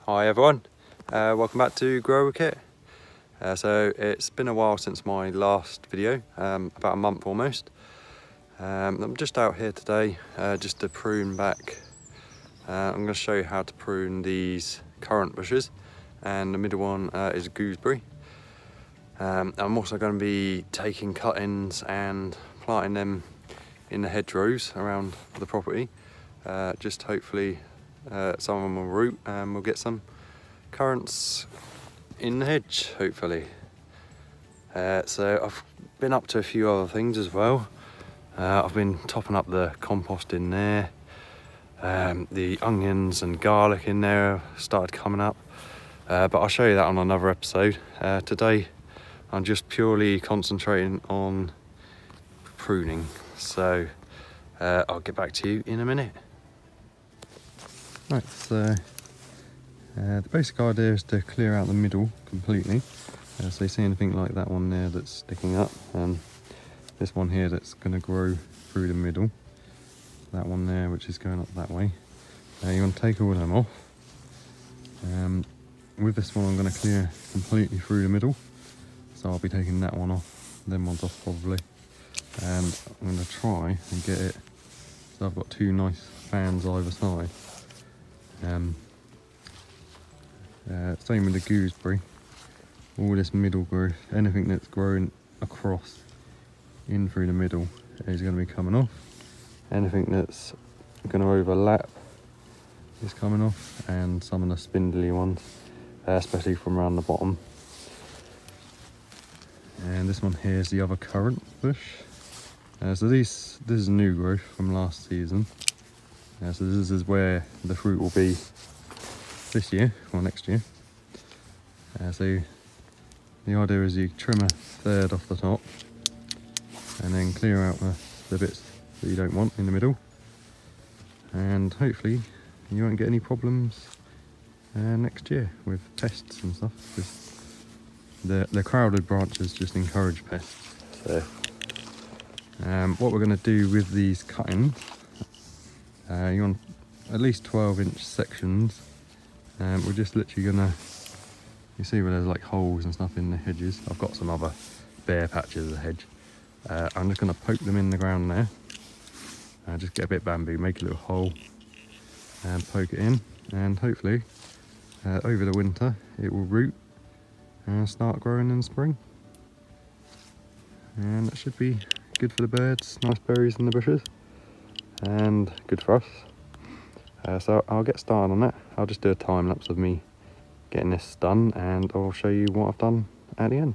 Hi everyone, welcome back to Grow with Kit. So it's been a while since my last video, about a month almost. I'm just out here today just to prune back. I'm going to show you how to prune these currant bushes, and the middle one is gooseberry. I'm also going to be taking cuttings and planting them in the hedgerows around the property. Just hopefully some of them will root and we'll get some currants in the hedge, hopefully. So I've been up to a few other things as well. I've been topping up the compost in there. The onions and garlic in there started coming up, but I'll show you that on another episode. Today I'm just purely concentrating on pruning, so I'll get back to you in a minute. Right, so the basic idea is to clear out the middle completely. So you see anything like that one there that's sticking up, and this one here that's going to grow through the middle, that one there which is going up that way. You want to take all of them off. With this one I'm going to clear completely through the middle, so I'll be taking that one off, them ones off probably, and I'm going to try and get it so I've got two nice fans either side. Same with the gooseberry. All this middle growth, anything that's growing across in through the middle is going to be coming off. Anything that's going to overlap is coming off, and some of the spindly ones, especially from around the bottom. And this one here is the other currant bush. So this is new growth from last season. So this is where the fruit will be this year or next year. So the idea is you trim a third off the top and then clear out the bits that you don't want in the middle, and hopefully you won't get any problems next year with pests and stuff, because the crowded branches just encourage pests. So what we're going to do with these cuttings, you want at least 12-inch sections. We're just literally gonna, you see where there's like holes and stuff in the hedges. I've got some other bare patches of hedge. I'm just gonna poke them in the ground there. Just get a bit of bamboo, make a little hole and poke it in, and hopefully over the winter it will root and start growing in spring. And that should be good for the birds, nice berries in the bushes, and good for us. So I'll get started on that. I'll just do a time lapse of me getting this done, and I'll show you what I've done at the end.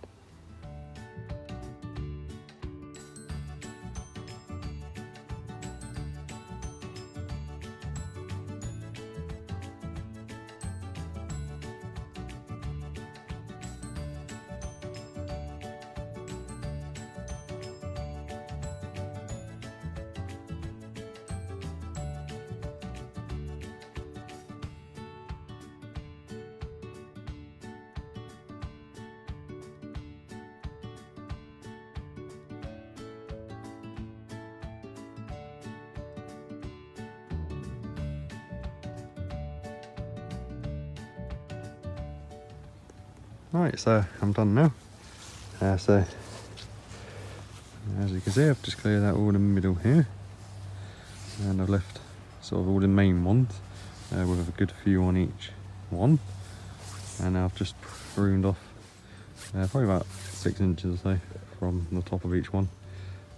Right, so I'm done now. So as you can see, I've just cleared out all the middle here, and I've left sort of all the main ones with a good few on each one, and I've just pruned off probably about 6 inches or so from the top of each one,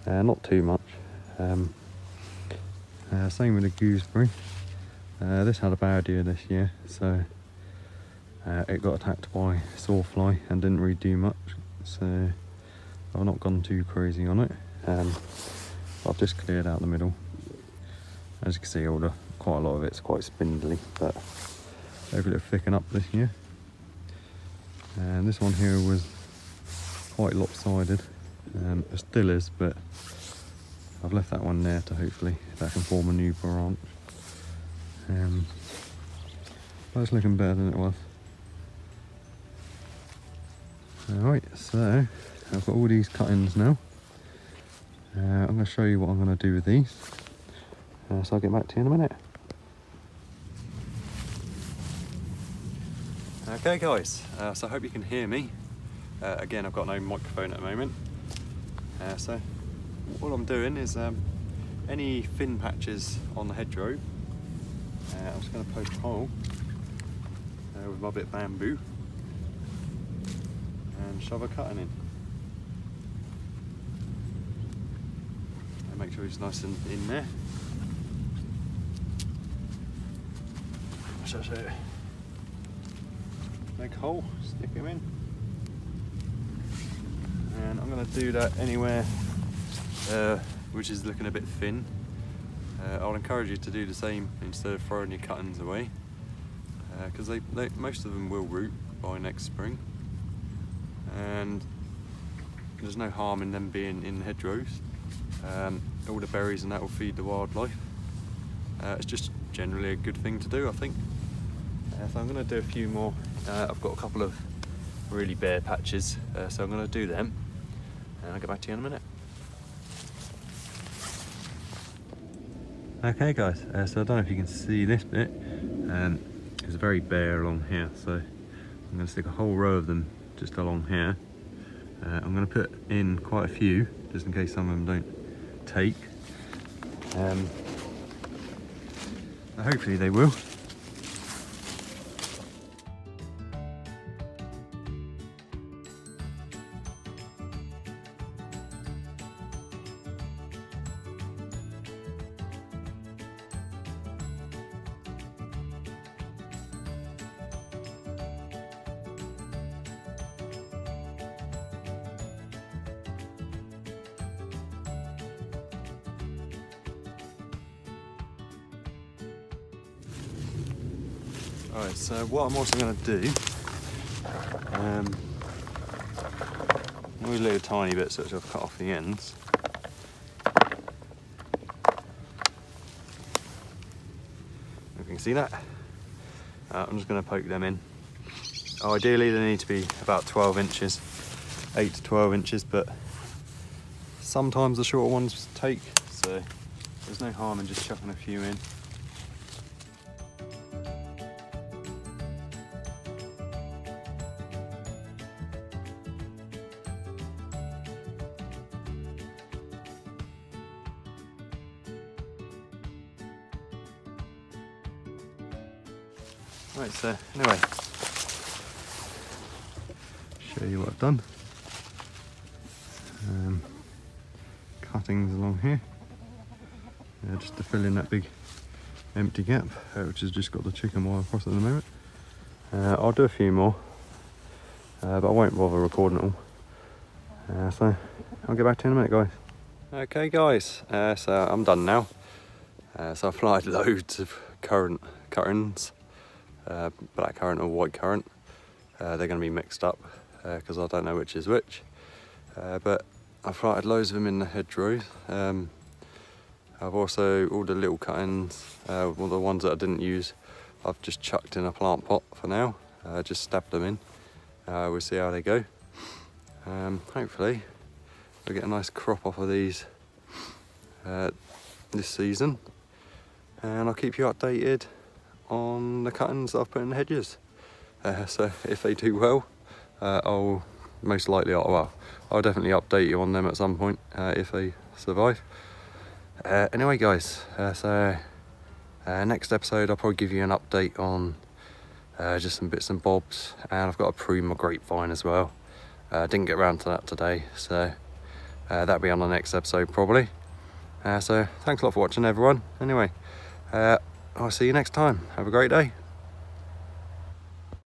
not too much. Same with the gooseberry. This had a bad year this year, so it got attacked by sawfly and didn't really do much, so I've not gone too crazy on it. I've just cleared out the middle. As you can see, quite a lot of it's quite spindly, but hopefully it'll thicken up this year. And this one here was quite lopsided. It still is, but I've left that one there to hopefully that can form a new branch. But it's looking better than it was. Alright, so I've got all these cuttings now. I'm going to show you what I'm going to do with these. So I'll get back to you in a minute. Okay guys, so I hope you can hear me. Again, I've got no microphone at the moment. So what I'm doing is any thin patches on the hedgerow, I'm just going to poke a hole with my bit of bamboo and shove a cutting in. And make sure it's nice and in there. So make a hole, stick him in. And I'm going to do that anywhere which is looking a bit thin. I'll encourage you to do the same instead of throwing your cuttings away, because most of them will root by next spring, and there's no harm in them being in hedgerows. All the berries and that will feed the wildlife. It's just generally a good thing to do, I think. So I'm going to do a few more. I've got a couple of really bare patches, so I'm going to do them, and I'll get back to you in a minute. Okay guys, so I don't know if you can see this bit. It's very bare along here, so I'm going to stick a whole row of them just along here. I'm going to put in quite a few just in case some of them don't take. Hopefully they will. Alright, so what I'm also going to do, we'll leave a tiny bit so I've cut off the ends. You can see that. I'm just going to poke them in. Ideally they need to be about 12 inches, 8 to 12 inches, but sometimes the shorter ones take, so there's no harm in just chucking a few in. Right, so anyway, show you what I've done. Cuttings along here, just to fill in that big empty gap, which has just got the chicken wire across at the moment. I'll do a few more, but I won't bother recording it all. So I'll get back to you in a minute, guys. Okay guys, so I'm done now. So I've applied loads of currants. Black currant or white currant. They're going to be mixed up because I don't know which is which. But I've planted loads of them in the hedgerows. I've also, all the little cuttings, all the ones that I didn't use, I've just chucked in a plant pot for now. Just stabbed them in. We'll see how they go. Hopefully we'll get a nice crop off of these this season. And I'll keep you updated on the cuttings that I've put in the hedges. So if they do well, I'll most likely, I'll definitely update you on them at some point if they survive. Anyway guys, so next episode I'll probably give you an update on just some bits and bobs, and I've got to prune my grapevine as well. Didn't get around to that today, so that'll be on the next episode probably. So thanks a lot for watching everyone. Anyway, I'll see you next time. Have a great day.